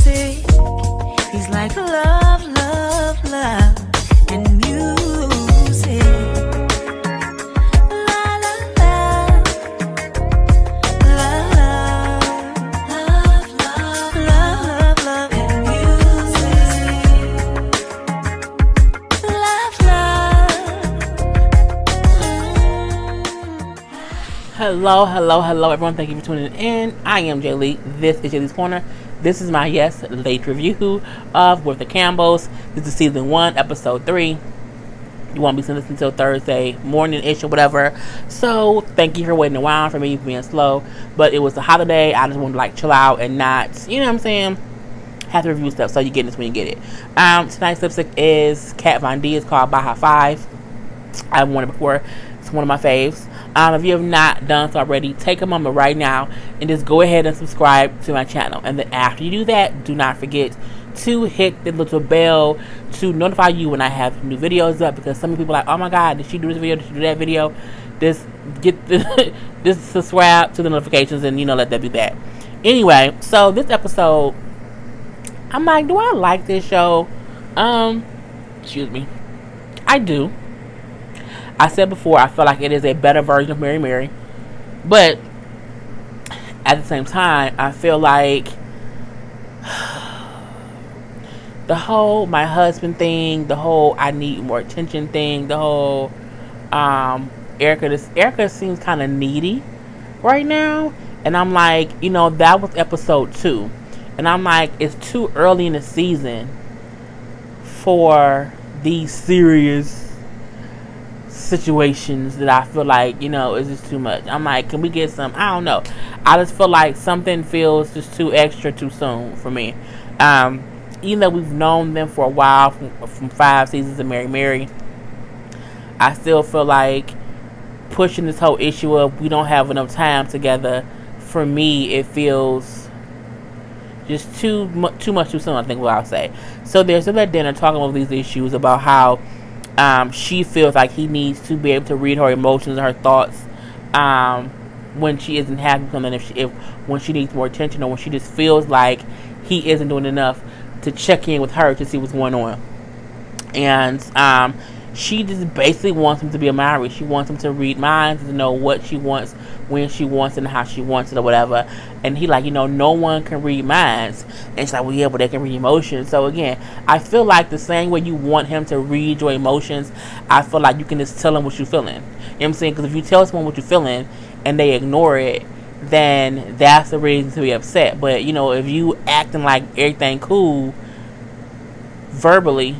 music. He's like love, love, love, and music. La la la, love, love, love, love, love, and music. Love, love. Hello, everyone. Thank you for tuning in. I am Jay Lee. This is Jay Lee's Corner. This is my, late review of With the Campbells. This is season 1, episode 3. You won't be seeing this until Thursday morning-ish or whatever. So, thank you for waiting a while for me being slow. But it was a holiday. I just wanted to, chill out and not, you know what I'm saying, have to review stuff. So, you get this when you get it. Tonight's lipstick is Kat Von D. It's called Baja 5. I've worn it before. It's one of my faves. If you have not done so already, take a moment right now and just go ahead and subscribe to my channel. And then after you do that, do not forget to hit the little bell to notify you when I have new videos up. Because some people are like, oh my god, did she do this video? Did she do that video? Just get the just subscribe to the notifications and, let that be that. Anyway, so this episode, I'm like, do I like this show? Excuse me. I do. I said before, I feel like it is a better version of Mary Mary. But at the same time, I feel like the whole my husband thing, the whole I need more attention thing, the whole Erica seems kind of needy right now. And I'm like, that was episode 2. And I'm like, it's too early in the season for these serious situations that I feel like, is just too much. I'm like, can we get some? I don't know. I just feel like something feels just too extra too soon for me. Even though we've known them for a while from 5 seasons of Mary Mary, I still feel like pushing this whole issue of we don't have enough time together, for me, it feels just too much too soon, I think what I'll say. So they're still at dinner talking about these issues about how she feels like he needs to be able to read her emotions and her thoughts when she isn't happy with something, when she needs more attention, or when she just feels like he isn't doing enough to check in with her to see what's going on. And she just basically wants him to be a Maori. She wants him to read minds, to know what she wants, when she wants it, and how she wants it, or whatever. And he like, no one can read minds. And she's like, well, yeah, but they can read emotions. So again, I feel like the same way you want him to read your emotions, I feel like you can just tell him what you're feeling. You know what I'm saying? Because if you tell someone what you're feeling and they ignore it, then that's the reason to be upset. But if you acting like everything cool verbally,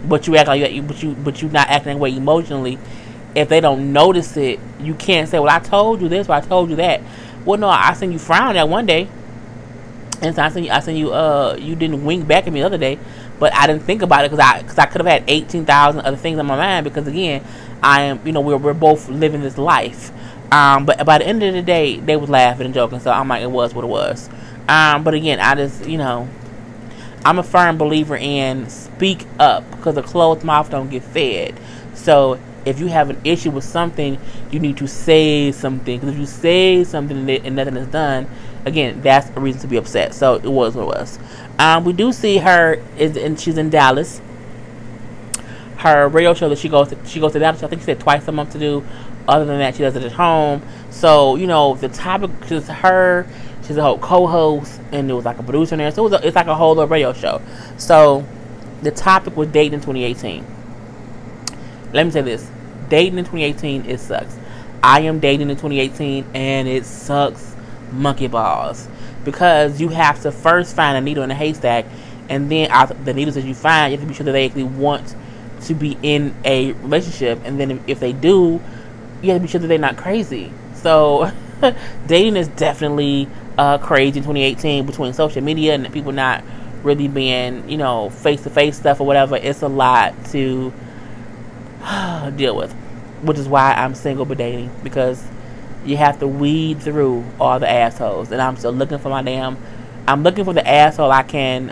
but you act like but you not acting that way emotionally, if they don't notice it, you can't say, well, I told you this or I told you that. Well, no, I seen you frown that one day, and so I seen you you didn't wink back at me the other day, but I didn't think about it because I could have had 18,000 other things on my mind, because again, I am, we're both living this life. But by the end of the day, they was laughing and joking, so I'm like, it was what it was. But again, I just, I'm a firm believer in speak up, because a closed mouth don't get fed. So if you have an issue with something, you need to say something. Because if you say something and nothing is done, again, that's a reason to be upset. So it was what it was. We do see her, and she's in Dallas. Her radio show that she goes to Dallas, I think she said twice a month to do. Other than that, she does it at home. So, the topic is her. She's a whole co-host, and there was like a producer in there. So it's like a whole little radio show. So the topic was dating in 2018. Let me say this. Dating in 2018, it sucks. I am dating in 2018, and it sucks monkey balls. Because you have to first find a needle in a haystack, and then out the needles that you find, you have to be sure that they actually want to be in a relationship. And then if they do, you have to be sure that they're not crazy. So dating is definitely crazy in 2018 between social media and people not really being, face-to-face stuff or whatever. It's a lot to deal with, which is why I'm single but dating, because you have to weed through all the assholes, and I'm still looking for I'm looking for the asshole I can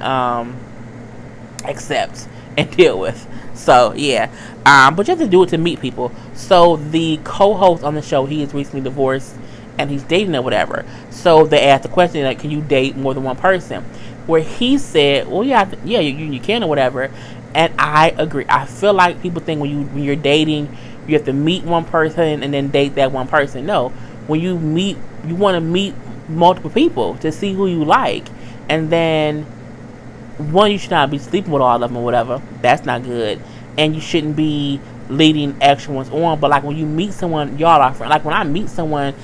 accept and deal with. So yeah, but you have to do it to meet people. So the co-host on the show, he is recently divorced and he's dating or whatever. So they asked the question, like, can you date more than one person? where he said, well, yeah, you can or whatever. And I agree. I feel like people think when you're dating, you have to meet one person and then date that one person. No, when you meet, you want to meet multiple people to see who you like, and then one, you should not be sleeping with all of them or whatever. That's not good, and you shouldn't be leading extra ones on. But like when you meet someone, y'all are friends. Like when I meet someone,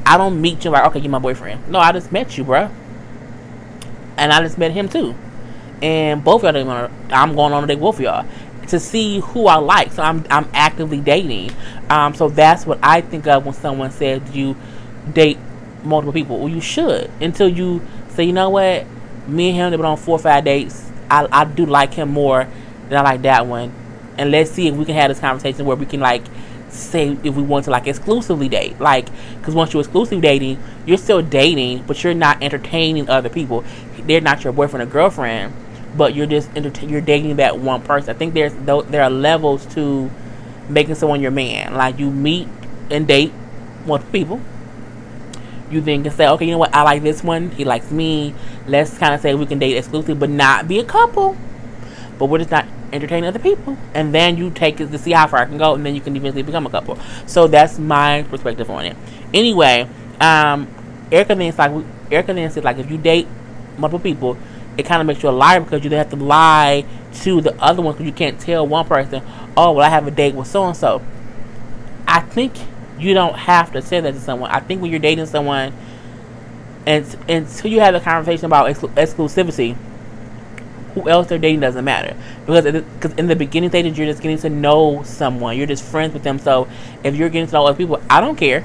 I don't meet you like, okay, you're my boyfriend. No, I just met you, bruh, and I just met him too. And both of y'all, I'm going on a date with both of y'all to see who I like. So I'm actively dating. So that's what I think of when someone says you date multiple people. Well, you should, until you say, you know what, me and him have been on 4 or 5 dates. I do like him more than I like that one. And let's see if we can have this conversation where we can like say if we want to like exclusively date. Like, because once you're exclusively dating, you're still dating, but you're not entertaining other people. They're not your boyfriend or girlfriend, but you're just you're dating that one person. I think there are levels to making someone your man. Like, you meet and date multiple people. You then can say, okay, you know what, I like this one, he likes me. Let's kind of say we can date exclusively, but not be a couple. But we're just not entertaining other people. And then you take it to see how far I can go, and then you can eventually become a couple. So that's my perspective on it. Anyway, Erica then says like if you date multiple people, it kind of makes you a liar, because you then have to lie to the other one, because you can't tell one person, oh, well, I have a date with so and so. I think you don't have to say that to someone. I think when you're dating someone, and until you have a conversation about exclusivity, who else they're dating doesn't matter, because in the beginning stages you're just getting to know someone, you're just friends with them. So if you're getting to know other people, I don't care,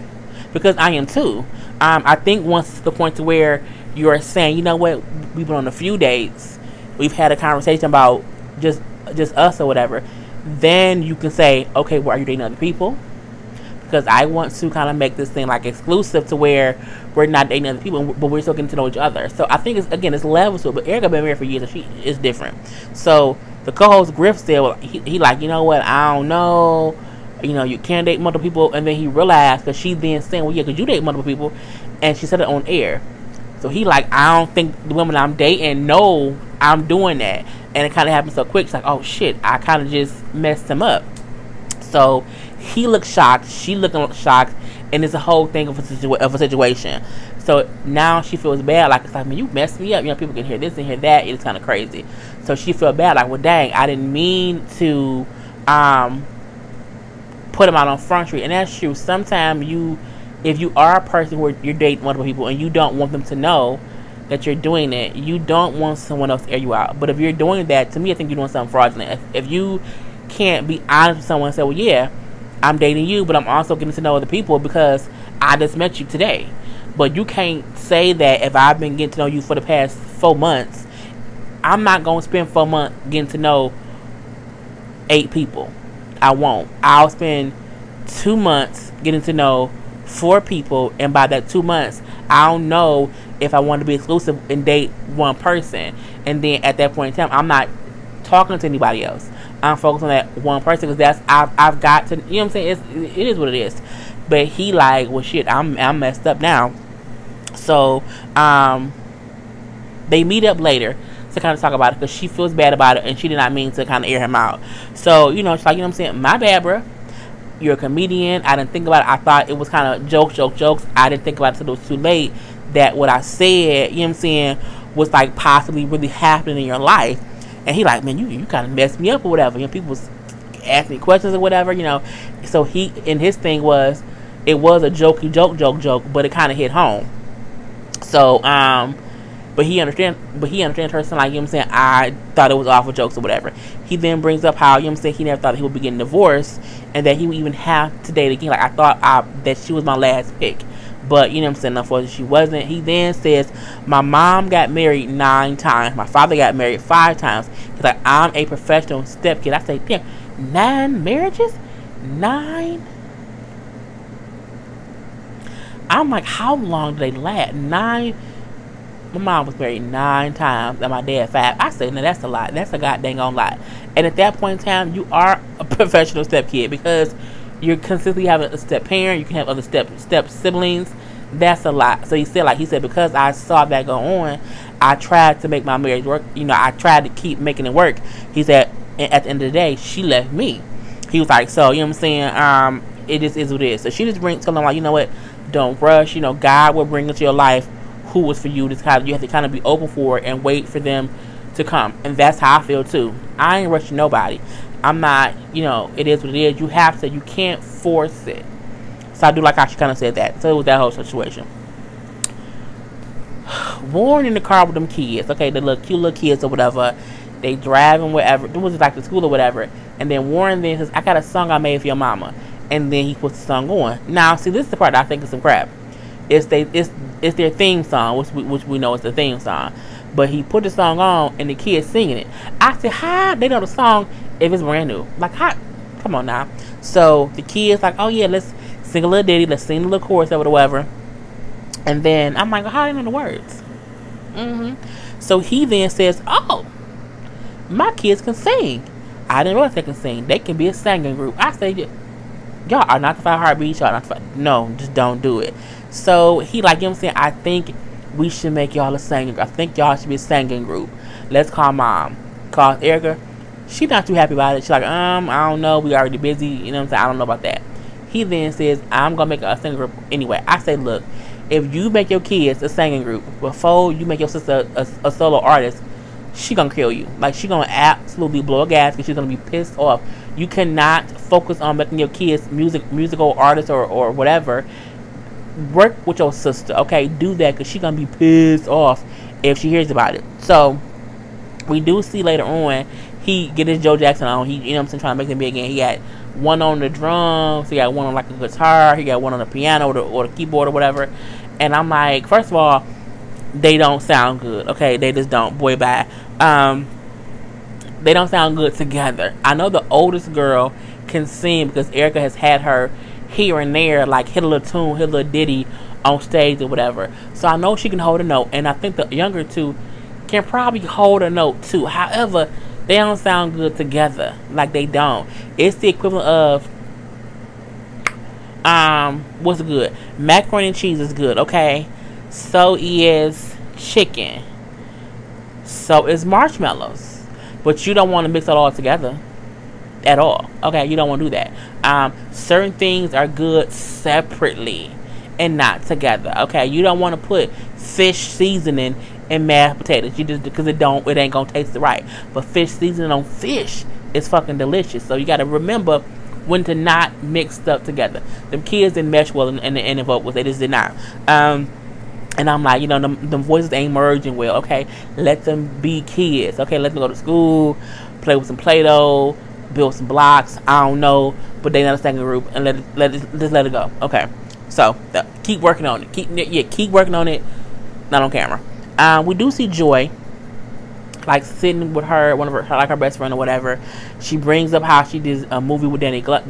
because I am too. I think once the point to where you're saying, you know what, we've been on a few dates, we've had a conversation about just us or whatever, then you can say, okay, well, are you dating other people? Because I want to kind of make this thing like exclusive to where we're not dating other people, but we're still getting to know each other. So I think it's levels to it. But Erica been married for years, and she is different. So the co-host Griff said, well, he like, you know what, I don't know, you know, you can date multiple people. And then he realized, because she then saying, well, yeah, because you date multiple people, and she said it on air. So he like, I don't think the women I'm dating know I'm doing that. And it kind of happened so quick. She's like, oh shit, I kind of just messed him up. So he looked shocked, she looking shocked, and it's a whole thing of a situation. So now she feels bad, like, it's like, man, you messed me up. You know, people can hear this and hear that. It's kind of crazy. So she felt bad, like, well, dang, I didn't mean to put him out on Front Street. And that's true. Sometimes if you are a person where you're dating multiple people and you don't want them to know that you're doing it, you don't want someone else to air you out. But if you're doing that, to me, I think you're doing something fraudulent. If you can't be honest with someone and say, well, yeah, I'm dating you, but I'm also getting to know other people because I just met you today. But you can't say that if I've been getting to know you for the past 4 months, I'm not going to spend 4 months getting to know 8 people. I won't. I'll spend 2 months getting to know 4 people, and by that 2 months, I don't know if I want to be exclusive and date one person. And then at that point in time, I'm not talking to anybody else. I'm focused on that one person, because I've got to, you know what I'm saying? It is what it is. But he like, well, shit, I'm messed up now. So they meet up later to kind of talk about it, because she feels bad about it and she did not mean to kind of air him out. So, you know, she's like, you know what I'm saying, my bad, bro. You're a comedian. I didn't think about it. I thought it was kind of jokes. I didn't think about it until it was too late that what I said, you know what I'm saying, was like possibly really happening in your life. And he like, man, you kind of messed me up or whatever. You know, people was asking me questions or whatever, you know. So he, and his thing was, it was a joke, but it kind of hit home. So, but he understands her saying, like, you know what I'm saying, I thought it was awful jokes or whatever. He then brings up how, you know what I'm saying, he never thought he would be getting divorced, and that he would even have to date again. Like, I thought that she was my last pick. But, you know what I'm saying, unfortunately she wasn't. He then says, my mom got married 9 times. My father got married 5 times. He's like, I'm a professional stepkid. I say, damn, 9 marriages? 9? I'm like, how long do they last? 9? My mom was married 9 times and my dad 5. I said, no, that's a lot. That's a goddamn on lot. And at that point in time, you are a professional stepkid, because you're consistently having a step parent. You can have other step siblings. That's a lot. So he said, because I saw that go on, I tried to make my marriage work. You know, I tried to keep making it work. He said, at the end of the day, she left me. He was like, so, you know what I'm saying? It just is what it is. So she just tell him, like, you know what? Don't rush. You know, God will bring into your life who was for you. This kind of, you have to kind of be open for it and wait for them to come. And that's how I feel too. I ain't rushing nobody. I'm not, you know, it is what it is. You have to, you can't force it. So I do like how she kind of said that. So it was that whole situation. Warren in the car with them kids. Okay, the little cute little kids or whatever. They driving wherever. It was like the school or whatever. And then Warren then says, I got a song I made for your mama. And then he puts the song on. Now, see, this is the part that I think is some crap. It's their theme song, which we know is the theme song. But he put the song on and the kids singing it. I said, how they know the song if it's brand new? Like, how? Come on now. So the kids like, oh yeah, let's sing a little ditty. Let's sing a little chorus or whatever. And then I'm like, how do you know the words? So he then says, oh, my kids can sing. I didn't realize they can sing. They can be a singing group. I say, y'all are not the 5 Heartbeats. Y'all not the 5. No, just don't do it. So he like, you know what I'm saying? I think we should make y'all a singing group. I think y'all should be a singing group. Let's call mom. Call Erica. She's not too happy about it. She's like, I don't know. We already busy. You know what I'm saying? I don't know about that. He then says, I'm going to make a singing group anyway. I say, look, if you make your kids a singing group before you make your sister a solo artist, she gonna kill you. Like, she gonna absolutely blow a gasket. She's gonna be pissed off. You cannot focus on making your kids musical artists or whatever. Work with your sister, okay? Do that, because she's gonna be pissed off if she hears about it. So we do see later on he get his Joe Jackson on. He, you know what I'm saying, trying to make them big again. He got one on the drums, he got one on like a guitar, he got one on the piano or the keyboard or whatever. And I'm like, first of all, they don't sound good, okay? They just don't. Boy, bye. They don't sound good together. I know the oldest girl can sing because Erica has had her here and there, like hit a little tune, hit a little ditty on stage or whatever. So I know she can hold a note, and I think the younger two can probably hold a note too. However, they don't sound good together. Like, they don't. It's the equivalent of what's good? Macaroni and cheese is good, okay? So is chicken. So is marshmallows. But you don't want to mix it all together at all. Okay, you don't want to do that. Certain things are good separately and not together. Okay, you don't want to put fish seasoning in mashed potatoes. You just, because it ain't gonna taste right. But fish seasoning on fish is fucking delicious. So you got to remember when to not mix stuff together. Them kids didn't mesh well in the vocals. They just did not. And I'm like, you know, them voices ain't merging well. Okay, let them be kids. Okay, let them go to school, play with some Play-Doh, build some blocks. I don't know, but they not a second group, and just let it go. Okay, so keep working on it. Keep working on it. Not on camera. We do see Joy, like sitting with her, like her best friend or whatever. She brings up how she did a movie with Danny Glover.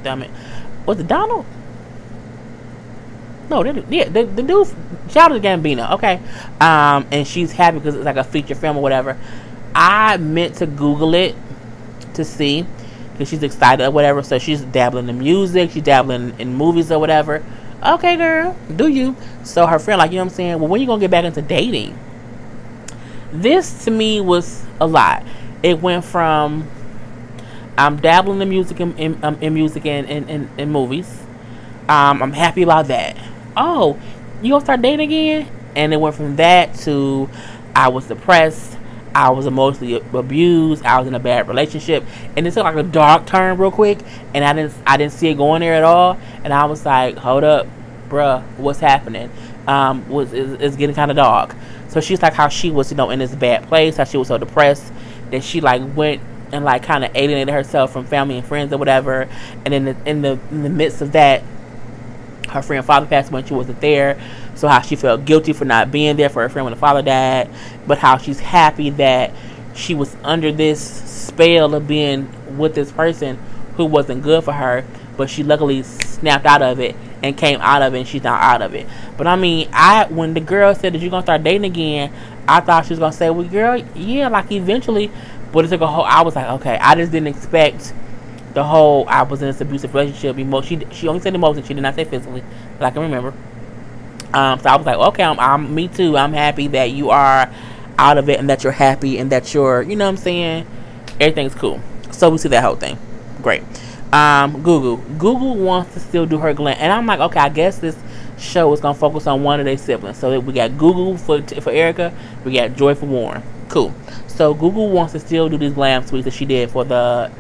Damn it, was it Donald? No, the dude, shout out to Gambino, okay. And she's happy because it's like a feature film or whatever. I meant to Google it to see, because she's excited or whatever. So she's dabbling in music, she's dabbling in movies or whatever. Okay, girl, do you? So her friend, like, you know what I'm saying? Well, when you gonna get back into dating? This to me was a lot. It went from I'm dabbling in music in music and movies. I'm happy about that. Oh, you gonna start dating again? And it went from that to I was depressed, I was emotionally abused, I was in a bad relationship, and it took like a dark turn real quick, and I didn't see it going there at all, and I was like, hold up, bruh, what's happening? It's getting kind of dark. So she's like how she was, you know, in this bad place, how she was so depressed that she like went and like kind of alienated herself from family and friends or whatever, and in the midst of that, her friend's father passed when she wasn't there. So how she felt guilty for not being there for her friend when the father died, but how she's happy that she was under this spell of being with this person who wasn't good for her, but she luckily snapped out of it and came out of it, and she's not out of it. But I mean, when the girl said that you're gonna start dating again, I thought she was gonna say, well, girl, yeah, like eventually. But it took I was like, okay, I just didn't expect the whole I was in this abusive relationship. She only said emotion, she did not say physically, that I can remember. So I was like, okay, I'm me too. I'm happy that you are out of it and that you're happy and that you're, you know what I'm saying? Everything's cool. So we see that whole thing. Great. Google wants to still do her glam. And I'm like, okay, I guess this show is going to focus on one of their siblings. So we got Google for Erica. We got Joy for Warren. Cool. So Google wants to still do these glam suites that she did for the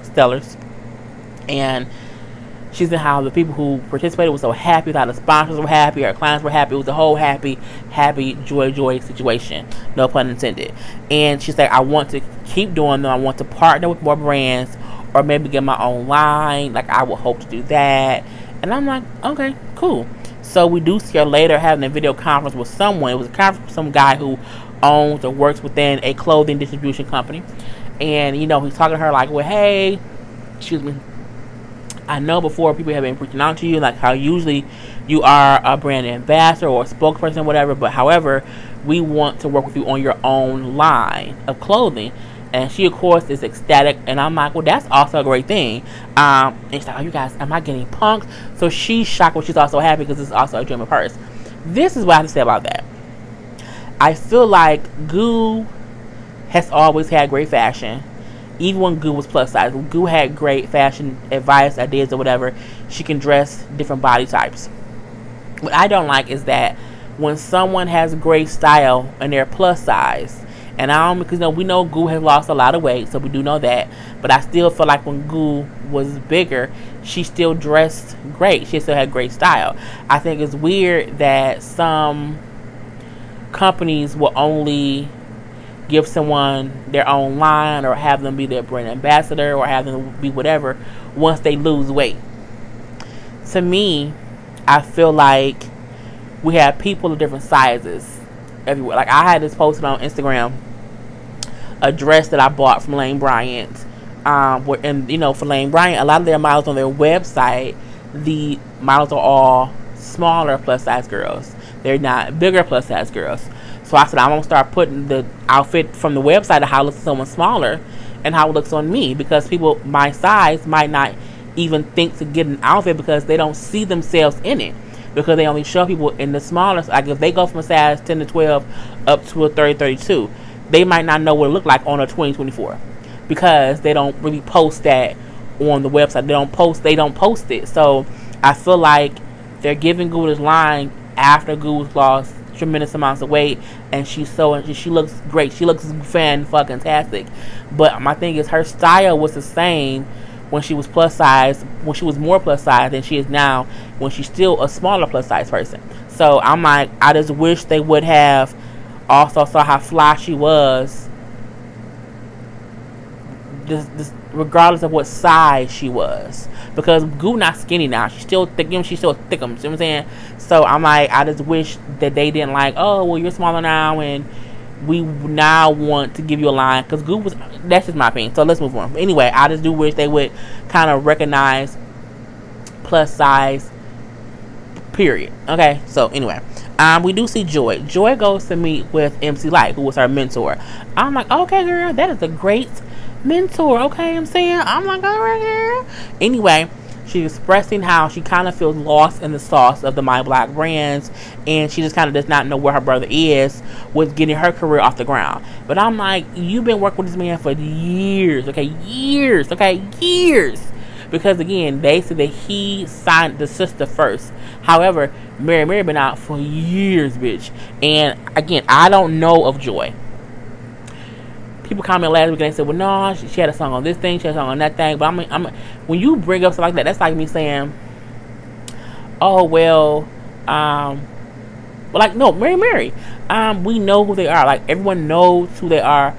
Stellars. And she's in how the people who participated were so happy, how the sponsors were happy, our clients were happy. It was a whole happy, joy situation. No pun intended. And she's like, I want to keep doing them. I want to partner with more brands or maybe get my own line. Like, I would hope to do that. And I'm like, okay, cool. So we do see her later having a video conference with someone. It was a conference with some guy who owns or works within a clothing distribution company. And, you know, he's talking to her like, well, hey, excuse me, I know before people have been reaching out to you, like how usually you are a brand ambassador or a spokesperson, whatever. But however, we want to work with you on your own line of clothing. And she, of course, is ecstatic. And I'm like, well, that's also a great thing. And she's like, oh, you guys, am I getting punked? So she's shocked, but she's also happy because it's also a dream of hers. This is what I have to say about that. I feel like Goo has always had great fashion. Even when Goo was plus size, Goo had great fashion advice, ideas, or whatever. She can dress different body types. What I don't like is that when someone has great style and they're plus size, and I don't, because, you know, we know Goo has lost a lot of weight, so we do know that. But I still feel like when Goo was bigger, she still dressed great. She still had great style. I think it's weird that some companies will only give someone their own line or have them be their brand ambassador or have them be whatever once they lose weight. To me, I feel like we have people of different sizes everywhere. Like, I had this posted on Instagram, a dress that I bought from Lane Bryant. And, you know, for Lane Bryant, a lot of their models on their website, the models are all smaller plus size girls. They're not bigger plus size girls. So I said, I'm going to start putting the outfit from the website of how it looks on someone smaller and how it looks on me. Because people my size might not even think to get an outfit because they don't see themselves in it. Because they only show people in the smaller. Like, if they go from a size 10 to 12 up to a 30, 32, they might not know what it look like on a 20, 24. Because they don't really post that on the website. They don't post it. So I feel like they're giving Goo this line after Goo's lost tremendous amounts of weight, and she looks great. She looks fan-fucking-tastic. But my thing is, her style was the same when she was plus size, when she was more plus size than she is now when she's still a smaller plus size person. So I'm like, I just wish they would have also saw how fly she was, just regardless of what size she was. Because Goo not skinny now. She's still thick. She's still thick. You know what I'm saying? So I'm like, I just wish that they didn't like, oh, well, you're smaller now and we now want to give you a line. Because Goo was, that's just my opinion. So let's move on. But anyway, I just do wish they would kind of recognize plus size, period. Okay, so anyway, we do see Joy. Joy goes to meet with MC Light, who was her mentor. I'm like, okay, girl, that is a great mentor. Okay, I'm saying, I'm like, all right, girl. Anyway, she's expressing how she kind of feels lost in the sauce of the My Black brands, and she just kind of does not know where her brother is with getting her career off the ground. But I'm like, you've been working with this man for years, okay, years. Because again, they said that he signed the sister first. However, Mary been out for years, bitch. And again, I don't know of Joy. People commented last week and they said, well, no, she had a song on this thing, she had a song on that thing. But when you bring up stuff like that, that's like me saying, oh, well, like, no, Mary. We know who they are. Like, everyone knows who they are,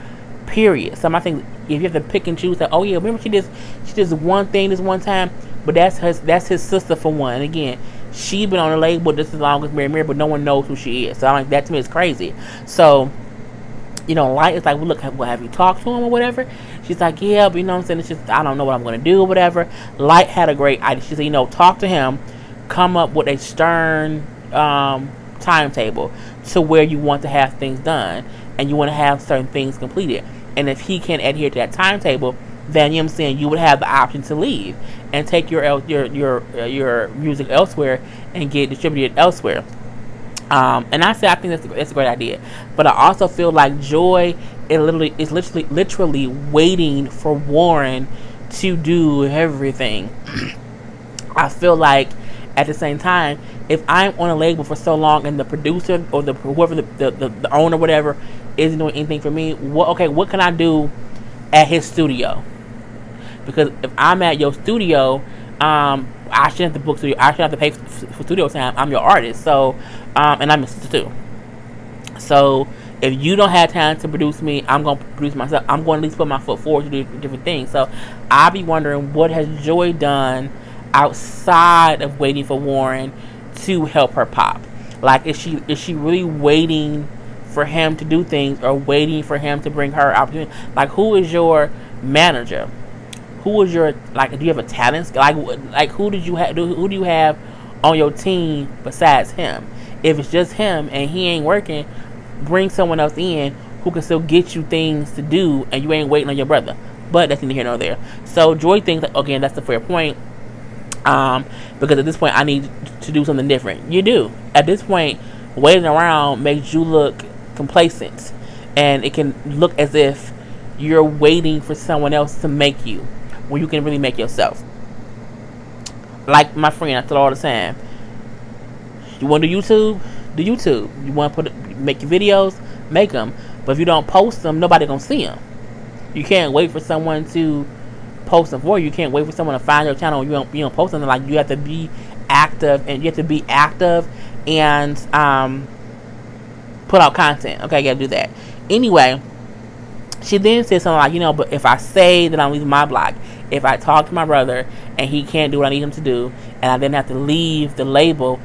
period. So I think if you have to pick and choose, that, oh, yeah, remember she did one thing this one time, but that's his sister for one. And again, she been on the label just as long as Mary, but no one knows who she is. So I'm like, that to me is crazy. So, you know, Light is like, well, look, have you talked to him or whatever? She's like, yeah, but you know what I'm saying? It's just, I don't know what I'm going to do or whatever. Light had a great idea. She said, you know, talk to him, come up with a stern timetable to where you want to have things done and you want to have certain things completed. And if he can't adhere to that timetable, then, you know what I'm saying, you would have the option to leave and take your music elsewhere and get distributed elsewhere. And I think that's a great idea, but I also feel like Joy is literally waiting for Warren to do everything. I feel like at the same time, if I'm on a label for so long and the producer or the whoever the owner, whatever, isn't doing anything for me, what can I do at his studio? Because if I'm at your studio, I shouldn't have to book studio. I shouldn't have to pay for studio time. I'm your artist, so and I'm a sister too. So if you don't have time to produce me, I'm gonna produce myself. I'm going to at least put my foot forward to do different things. So I'll be wondering, what has Joy done outside of waiting for Warren to help her pop? Like, is she really waiting for him to do things, or waiting for him to bring her opportunity? Like, who is your manager? Who is your, like, do you have a talent? Like who do you have on your team besides him? If it's just him and he ain't working, bring someone else in who can still get you things to do, and you ain't waiting on your brother. But that's neither here nor there. So Joy thinks that, again, that's the fair point. Because at this point, I need to do something different. You do. At this point, waiting around makes you look complacent, and it can look as if you're waiting for someone else to make you, when you can really make yourself. Like my friend, I tell her all the time, you want to do YouTube? Do YouTube. You want to make your videos? Make them. But if you don't post them, nobody gonna see them. You can't wait for someone to post them for you. You can't wait for someone to find your channel. You don't post something. Like, you have to be active, and you have to be active and put out content. Okay, you gotta do that. Anyway, she then said something like, but if I say that I'm leaving my block, if I talk to my brother and he can't do what I need him to do, and I then have to leave the label,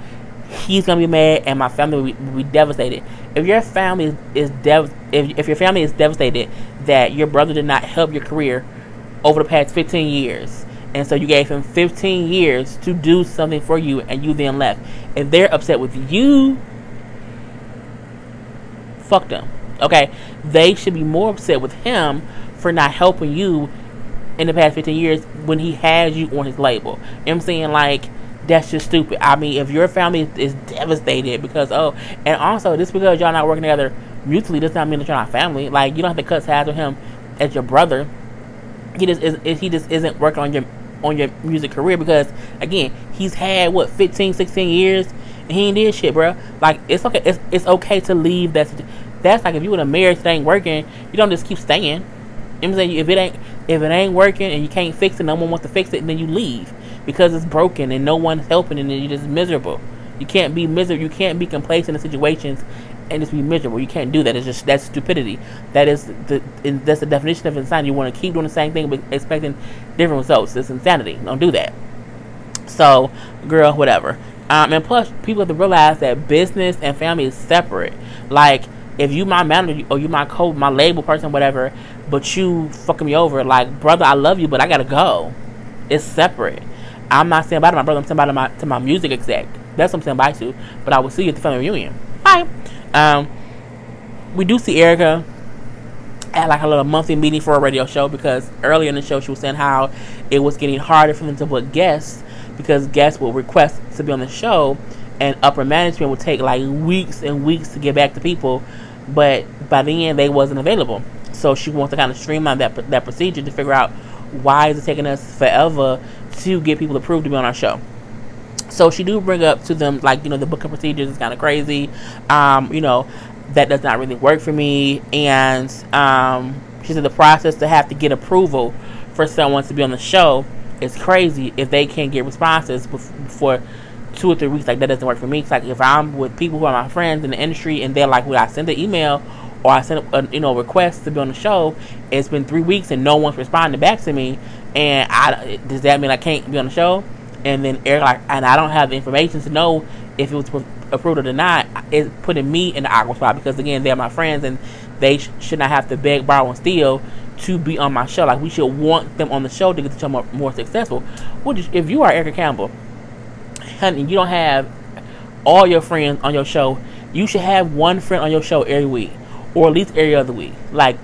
he's gonna be mad, and my family will be devastated. If your family is if your family is devastated that your brother did not help your career over the past 15 years, and so you gave him 15 years to do something for you, and you then left, if they're upset with you, fuck them. Okay, they should be more upset with him for not helping you in the past 15 years when he has you on his label. You know what I'm saying? Like, that's just stupid. I mean, if your family is devastated because, and also, just because y'all not working together mutually does not mean that you're not family. Like, you don't have to cut ties with him as your brother. He just isn't working on your music career, because, again, he's had 15, 16 years and he ain't did shit, bro. Like, it's okay. It's okay to leave that. That's like if you in a marriage that ain't working, you don't just keep staying. You know what I'm saying? If it ain't working and you can't fix it, no one wants to fix it, and then you leave because it's broken and no one's helping, and then you're just miserable. You can't be miserable. You can't be complacent in situations and just be miserable. You can't do that. That's stupidity. That's the definition of insanity. You want to keep doing the same thing but expecting different results. It's insanity. Don't do that. So, girl, whatever. And plus, people have to realize that business and family is separate. Like, if you my manager or you my label person, whatever, but you fucking me over, like, brother, I love you, but I gotta go. It's separate. I'm not saying bye to my brother. I'm saying bye to my music exec. That's what I'm saying bye to. But I will see you at the family reunion. Bye. We do see Erica at like a little monthly meeting for a radio show, because earlier in the show she was saying how it was getting harder for them to book guests, because guests will request to be on the show, and upper management would take like weeks and weeks to get back to people, but by the end they wasn't available. So she wants to kind of streamline that procedure to figure out why is it taking us forever to get people approved to be on our show. So she do bring up to them, like, the booking procedures is kind of crazy. That does not really work for me. And she said the process to have to get approval for someone to be on the show is crazy if they can't get responses before 2 or 3 weeks. Like, that doesn't work for me. It's like, if I'm with people who are my friends in the industry and they're like, well, I sent an email or I sent a request to be on the show, it's been 3 weeks and no one's responding back to me, and does that mean I can't be on the show? And then Eric, like, and I don't have the information to know if it was approved or not. It's putting me in the awkward spot, because, again, they're my friends and they should not have to beg, borrow, and steal to be on my show. Like, we should want them on the show to get the show more successful. Which, if you are Erica Campbell, honey, you don't have all your friends on your show, you should have one friend on your show every week, or at least every other week. Like,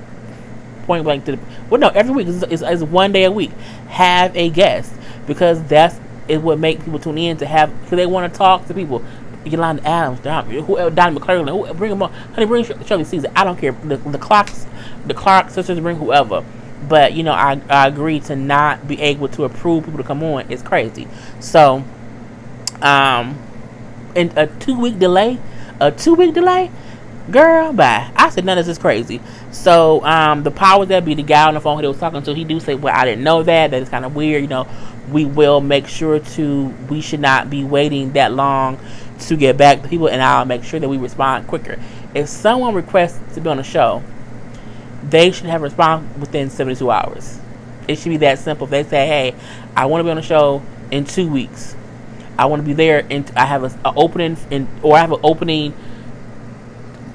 point blank every week is 1 day a week. Have a guest, because that's what makes people tune in, because they want to talk to people. Yolanda Adams, whoever, Donnie McClurkin, who, bring them on. Honey, bring Shirley Caesar. I don't care. The Clark sisters, bring whoever. But, you know, I agree to not be able to approve people to come on. It's crazy. So, in a 2-week delay, girl, bye. I said, none of this is crazy. So, the powers that be, the guy on the phone who they was talking to, he do say, well, I didn't know that. That is kind of weird. You know, we will make sure we should not be waiting that long to get back to people, and I'll make sure that we respond quicker. If someone requests to be on the show, they should have a response within 72 hours. It should be that simple. If they say, hey, I want to be on the show in 2 weeks. I want to be there, and I have an opening, or I have an opening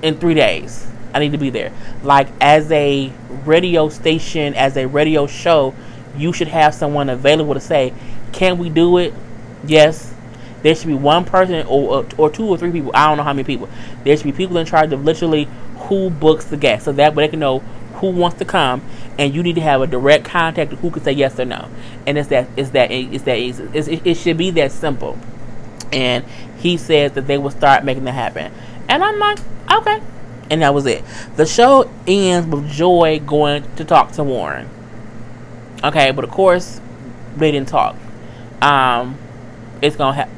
in 3 days. I need to be there. Like, as a radio station, as a radio show, you should have someone available to say, can we do it? Yes. There should be one person or 2 or 3 people. I don't know how many people. There should be people in charge of literally who books the guest, so that way they can know who wants to come, and you need to have a direct contact who can say yes or no. And it's that easy. It should be that simple. And he says that they will start making that happen. And I'm like, okay. And that was it. The show ends with Joy going to talk to Warren. Okay, but of course they didn't talk. It's gonna have.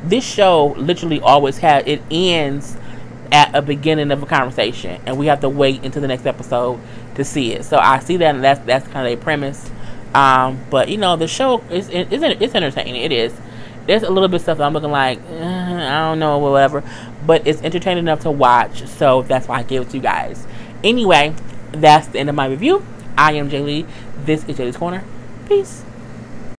This show literally always it ends at a beginning of a conversation, and we have to wait until the next episode to see it. So I see that, and that's kind of a premise. But you know, the show is entertaining. It is. There's a little bit of stuff that I'm looking like, I don't know, whatever, but it's entertaining enough to watch. So that's why I gave it to you guys. Anyway, that's the end of my review. I am Jay Lee. This is Jaylee's Corner. Peace.